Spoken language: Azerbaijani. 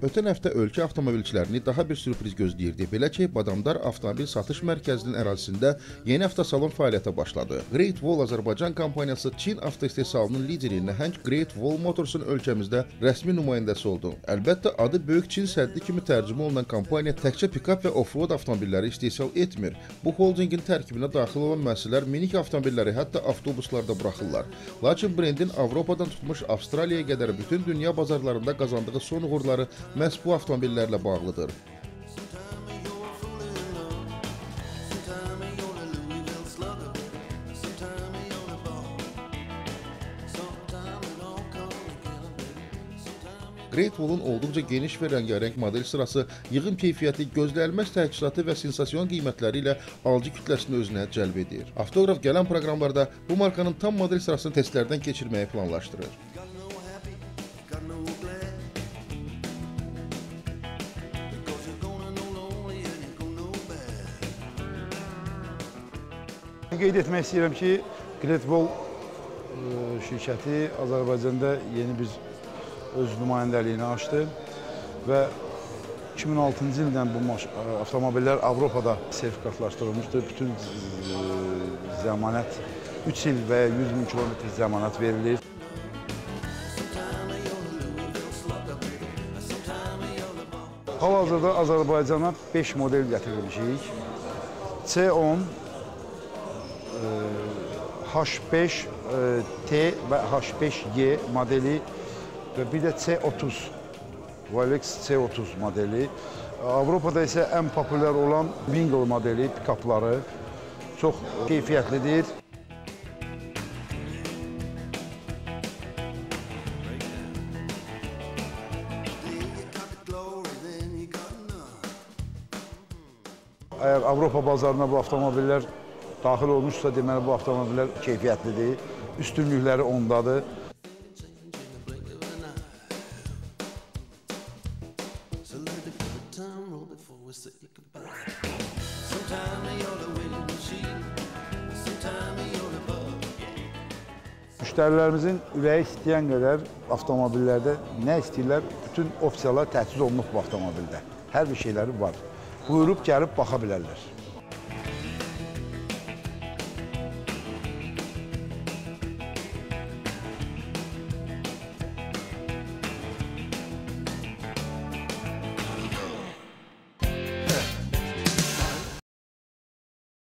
Ötən həftə ölkə avtomobilçilərini daha bir sürpriz gözləyirdi. Belə ki, Badamdar avtomobil satış mərkəzinin ərazisində yeni avtosalon fəaliyyətə başladı. Great Wall Azərbaycan kompaniyası Çin avtoistehsalının lideri nəhəng Great Wall Motorsun ölkəmizdə rəsmi nümayəndəsi oldu. Əlbəttə, adı böyük Çin səddi kimi tərcümə olunan kompaniya təkcə pikap və off-road avtomobilləri istehsal etmir. Bu holdingin tərkibinə daxil olan müəssisələr minik avtomobilləri, hətta avtobuslarda buraxırlar. Lakin brendin Avropadan tutmuş Avstraliyaya qədər bütün dünya bazarlarında qazandığı son uğurları məhz bu avtomobillərlə bağlıdır. Great Wall'un olduqca geniş və rəngarəng model sırası, yığım keyfiyyəti, gözlənilməz təchizatı və sensasiyon qiymətləri ilə alıcı kütləsini özünə cəlb edir. Avtoqraf gələn proqramlarda bu markanın tam model sırasını testlərdən keçirməyi planlaşdırır. Qeyd etmək istəyirəm ki, Great Wall şirkəti Azərbaycanda yeni bir öz nümayəndəliyini açdı və 2006-cı ildən bu avtomobillər Avropada sertifikatlaşdırılmışdır. Bütün zəmanət 3 il və ya 100 min kilometr zəmanət verilir. Hal-hazırda Azərbaycana 5 model gətirilmişik. C10, H5T və H5Y modeli və bir də C30, Volks C30 modeli. Avropada isə ən populyar olan Wingle modeli pikapları çox keyfiyyətlidir. Əgər Avropa bazarına bu avtomobillər daxil olmuşsa, deməli bu avtomobillər keyfiyyətlidir, üstünlükləri ondadır. Müştərilərimizin ürəyi istəyən qədər avtomobillərdə nə istəyirlər, bütün opsiyalar təchiz olunub bu avtomobildə. Hər bir şeyləri var. Buyurub gəlib baxa bilərlər.